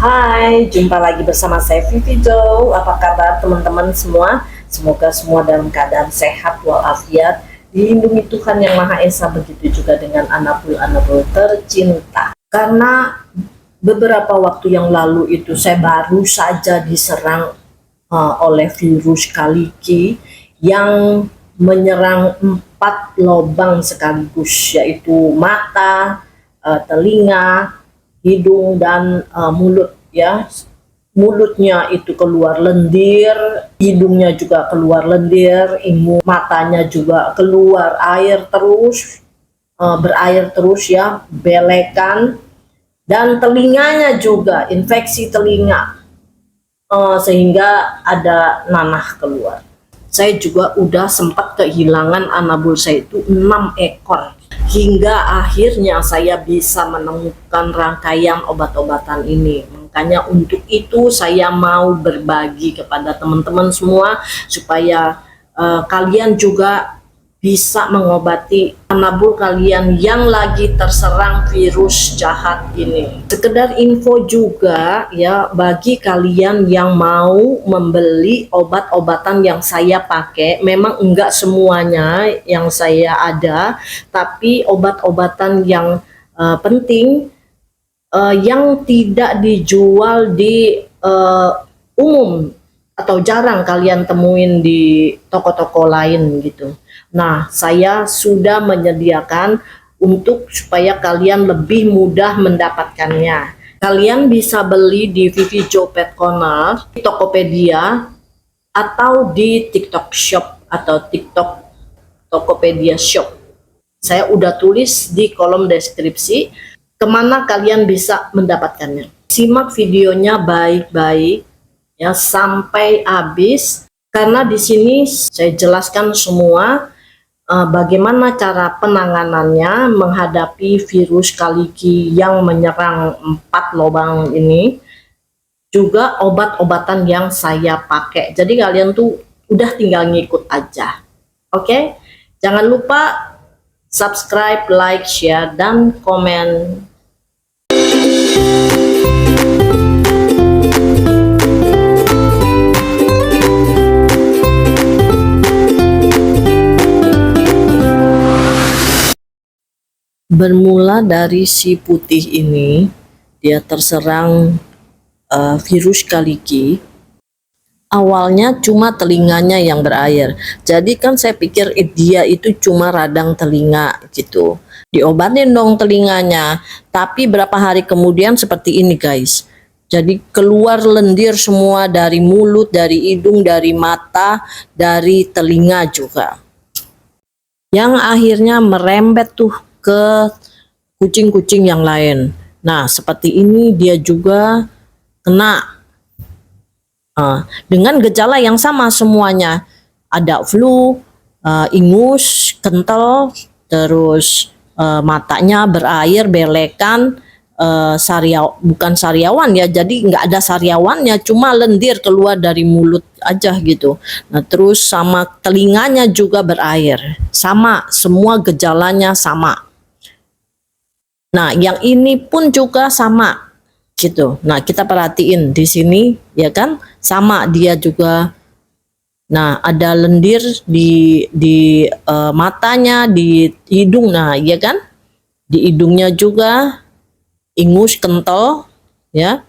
Hai, jumpa lagi bersama saya Vivi Jo. Apa kabar teman-teman semua? Semoga semua dalam keadaan sehat walafiat, dilindungi Tuhan Yang Maha Esa, begitu juga dengan anabul-anabul tercinta. Karena beberapa waktu yang lalu itu saya baru saja diserang oleh virus Kaliki yang menyerang 4 lubang sekaligus, yaitu mata, telinga, hidung, dan mulut ya. Mulutnya itu keluar lendir, hidungnya juga keluar lendir, matanya juga keluar air terus, berair terus ya, belekan, dan telinganya juga infeksi telinga, sehingga ada nanah keluar. Saya juga udah sempat kehilangan anabul saya itu 6 ekor. Hingga akhirnya saya bisa menemukan rangkaian obat-obatan ini. Makanya untuk itu saya mau berbagi kepada teman-teman semua supaya kalian juga bisa mengobati anabul kalian yang lagi terserang virus jahat ini. Sekedar info juga ya, bagi kalian yang mau membeli obat-obatan yang saya pakai, memang enggak semuanya yang saya ada, tapi obat-obatan yang penting yang tidak dijual di umum atau jarang kalian temuin di toko-toko lain gitu. Nah, saya sudah menyediakan untuk supaya kalian lebih mudah mendapatkannya. Kalian bisa beli di Vivi Jo Pet Corner, di Tokopedia, atau di TikTok Shop atau TikTok Tokopedia Shop. Saya udah tulis di kolom deskripsi kemana kalian bisa mendapatkannya. Simak videonya baik-baik ya sampai habis, karena di sini saya jelaskan semua bagaimana cara penanganannya menghadapi virus Kaliki yang menyerang 4 lubang ini, juga obat-obatan yang saya pakai. Jadi kalian tuh udah tinggal ngikut aja. Oke? Jangan lupa subscribe, like, share, dan komen. Bermula dari si putih ini, dia terserang virus Kaliki. Awalnya cuma telinganya yang berair. Jadi kan saya pikir dia itu cuma radang telinga gitu. Diobatin dong telinganya. Tapi berapa hari kemudian seperti ini guys. Jadi keluar lendir semua dari mulut, dari hidung, dari mata, dari telinga juga. Yang akhirnya merembet tuh ke kucing-kucing yang lain. Nah, seperti ini dia juga kena dengan gejala yang sama semuanya. Ada flu, ingus, kental, terus matanya berair, belekan, bukan sariawan ya, jadi nggak ada sariawannya, cuma lendir keluar dari mulut aja gitu. Nah, terus sama telinganya juga berair, sama, semua gejalanya sama. Nah, yang ini pun juga sama gitu. Nah, kita perhatiin di sini ya kan, sama dia juga. Nah, ada lendir di matanya, di hidung, nah ya kan, di hidungnya juga ingus, kental ya,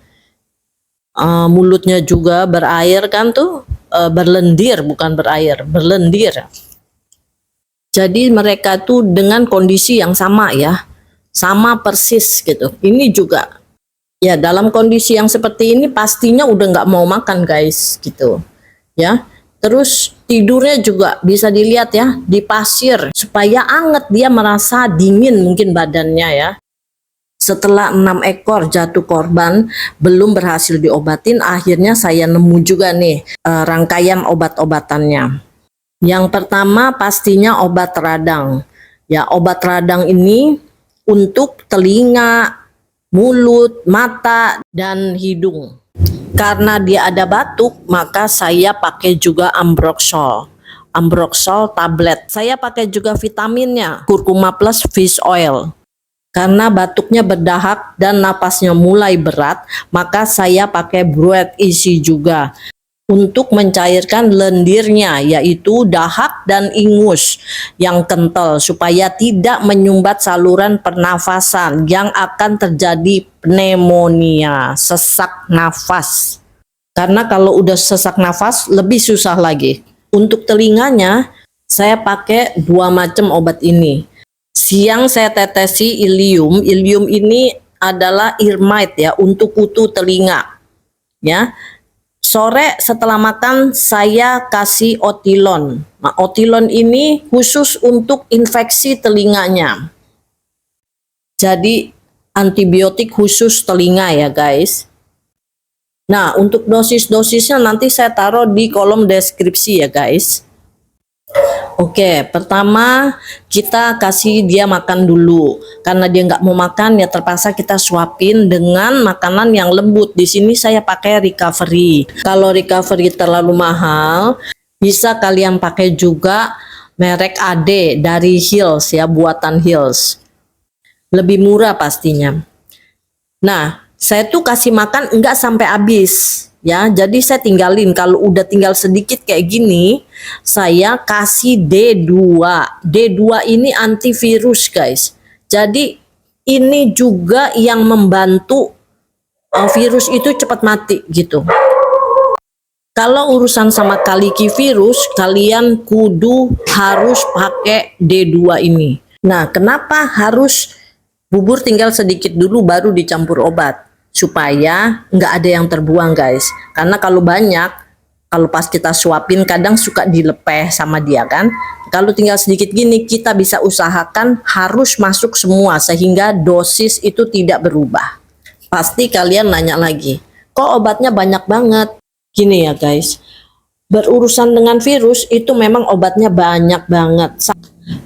mulutnya juga berair kan tuh, berlendir, bukan berair, berlendir. Jadi mereka tuh dengan kondisi yang sama ya, sama persis gitu. Ini juga ya, dalam kondisi yang seperti ini pastinya udah nggak mau makan guys gitu ya. Terus tidurnya juga bisa dilihat ya, di pasir supaya anget, dia merasa dingin mungkin badannya ya. Setelah 6 ekor jatuh korban belum berhasil diobatin, akhirnya saya nemu juga nih rangkaian obat-obatannya. Yang pertama pastinya obat radang ya. Obat radang ini untuk telinga, mulut, mata, dan hidung. Karena dia ada batuk, maka saya pakai juga Ambroxol tablet. Saya pakai juga vitaminnya, Curcuma Plus Fish Oil. Karena batuknya berdahak dan napasnya mulai berat, maka saya pakai breath easy juga untuk mencairkan lendirnya, yaitu dahak dan ingus yang kental supaya tidak menyumbat saluran pernafasan yang akan terjadi pneumonia, sesak nafas. Karena kalau udah sesak nafas lebih susah lagi. Untuk telinganya saya pakai dua macam obat ini. Siang saya tetesi ilium. Ilium ini adalah earmite ya, untuk kutu telinga. Ya. Sore setelah makan saya kasih otilon. Nah, otilon ini khusus untuk infeksi telinganya. Jadi antibiotik khusus telinga ya guys. Nah, untuk dosis-dosisnya nanti saya taruh di kolom deskripsi ya guys. Oke, pertama kita kasih dia makan dulu. Karena dia nggak mau makan, ya terpaksa kita suapin dengan makanan yang lembut. Di sini saya pakai recovery. Kalau recovery terlalu mahal, bisa kalian pakai juga merek AD dari Hills ya, buatan Hills. Lebih murah pastinya. Nah, saya tuh kasih makan enggak sampai habis. Ya, jadi saya tinggalin. Kalau udah tinggal sedikit kayak gini, saya kasih D2. D2 ini antivirus guys. Jadi ini juga yang membantu virus itu cepat mati gitu. Kalau urusan sama kaliki virus, kalian kudu harus pakai D2 ini. Nah, kenapa harus bubur tinggal sedikit dulu baru dicampur obat? Supaya nggak ada yang terbuang guys, karena kalau banyak, kalau pas kita suapin kadang suka dilepeh sama dia kan. Kalau tinggal sedikit gini, kita bisa usahakan harus masuk semua sehingga dosis itu tidak berubah. Pasti kalian nanya lagi, kok obatnya banyak banget? Gini ya guys, berurusan dengan virus itu memang obatnya banyak banget.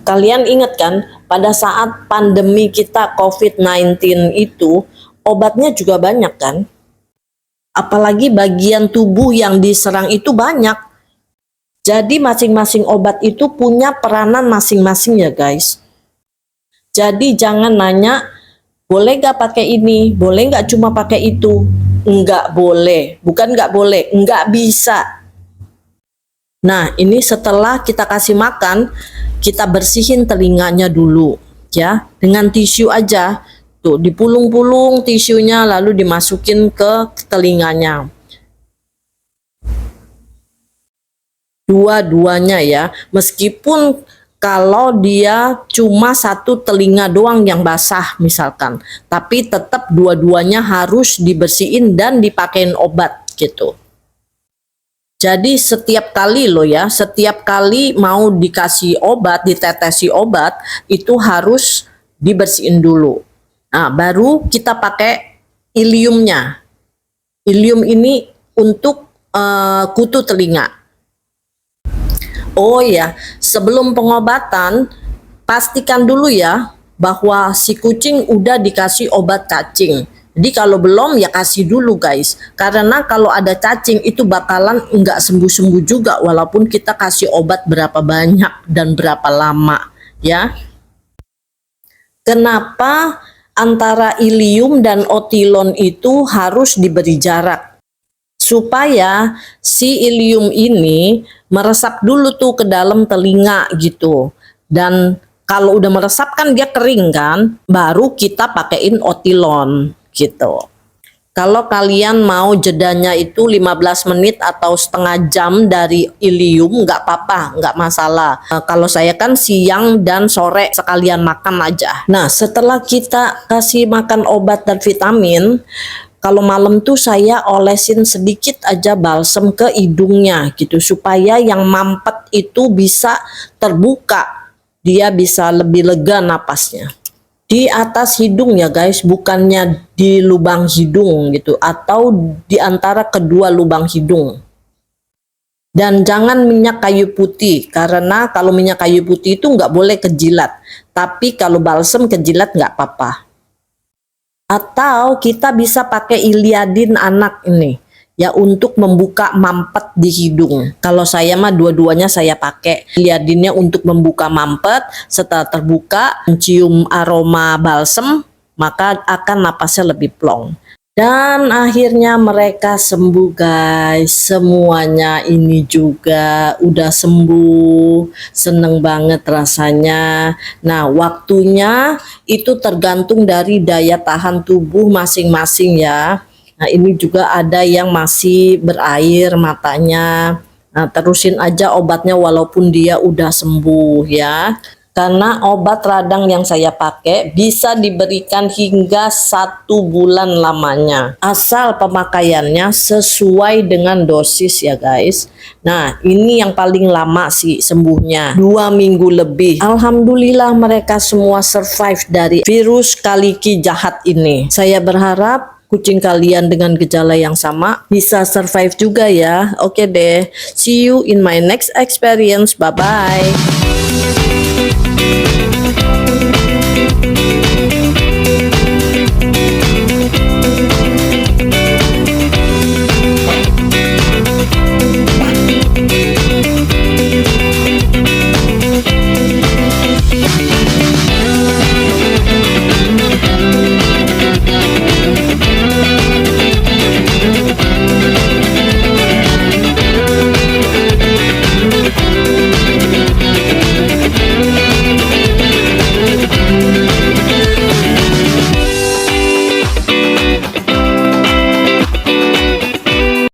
Kalian ingat kan, pada saat pandemi kita COVID-19 itu obatnya juga banyak kan, apalagi bagian tubuh yang diserang itu banyak. Jadi masing-masing obat itu punya peranan masing-masing ya guys. Jadi jangan nanya, boleh nggak pakai ini, boleh nggak cuma pakai itu. Nggak boleh, bukan nggak boleh, nggak bisa. Nah, ini setelah kita kasih makan, kita bersihin telinganya dulu ya, dengan tisu aja. Tuh, dipulung-pulung tisunya lalu dimasukin ke telinganya. Dua-duanya ya, meskipun kalau dia cuma satu telinga doang yang basah misalkan, tapi tetap dua-duanya harus dibersihin dan dipakein obat gitu. Jadi setiap kali loh ya, setiap kali mau dikasih obat, ditetesi obat, itu harus dibersihin dulu. Nah, baru kita pakai iliumnya. Ilium ini untuk kutu telinga. Oh ya, sebelum pengobatan, pastikan dulu ya bahwa si kucing udah dikasih obat cacing. Jadi kalau belum ya kasih dulu guys. Karena kalau ada cacing itu bakalan nggak sembuh-sembuh juga walaupun kita kasih obat berapa banyak dan berapa lama ya. Kenapa antara ilium dan otilon itu harus diberi jarak? Supaya si ilium ini meresap dulu tuh ke dalam telinga gitu. Dan kalau udah meresap kan dia kering kan, baru kita pakein otilon gitu. Kalau kalian mau jedanya itu 15 menit atau setengah jam dari ilium, nggak apa-apa, nggak masalah. Kalau saya kan siang dan sore sekalian makan aja. Nah, setelah kita kasih makan obat dan vitamin, kalau malam tuh saya olesin sedikit aja balsem ke hidungnya gitu, supaya yang mampet itu bisa terbuka, dia bisa lebih lega napasnya. Di atas hidung ya guys, bukannya di lubang hidung gitu, atau di antara kedua lubang hidung. Dan jangan minyak kayu putih, karena kalau minyak kayu putih itu nggak boleh kejilat, tapi kalau balsem kejilat nggak apa-apa. Atau kita bisa pakai iliadin anak ini, ya untuk membuka mampet di hidung. Kalau saya mah dua-duanya saya pakai. Liadinnya untuk membuka mampet, setelah terbuka mencium aroma balsem, maka akan napasnya lebih plong. Dan akhirnya mereka sembuh guys, semuanya ini juga udah sembuh, seneng banget rasanya. Nah waktunya itu tergantung dari daya tahan tubuh masing-masing ya. Nah ini juga ada yang masih berair matanya. Nah terusin aja obatnya walaupun dia udah sembuh ya. Karena obat radang yang saya pakai bisa diberikan hingga 1 bulan lamanya. Asal pemakaiannya sesuai dengan dosis ya guys. Nah ini yang paling lama sih sembuhnya, 2 minggu lebih. Alhamdulillah mereka semua survive dari virus kaliki jahat ini. Saya berharap kucing kalian dengan gejala yang sama bisa survive juga ya. Oke deh, see you in my next experience. Bye bye.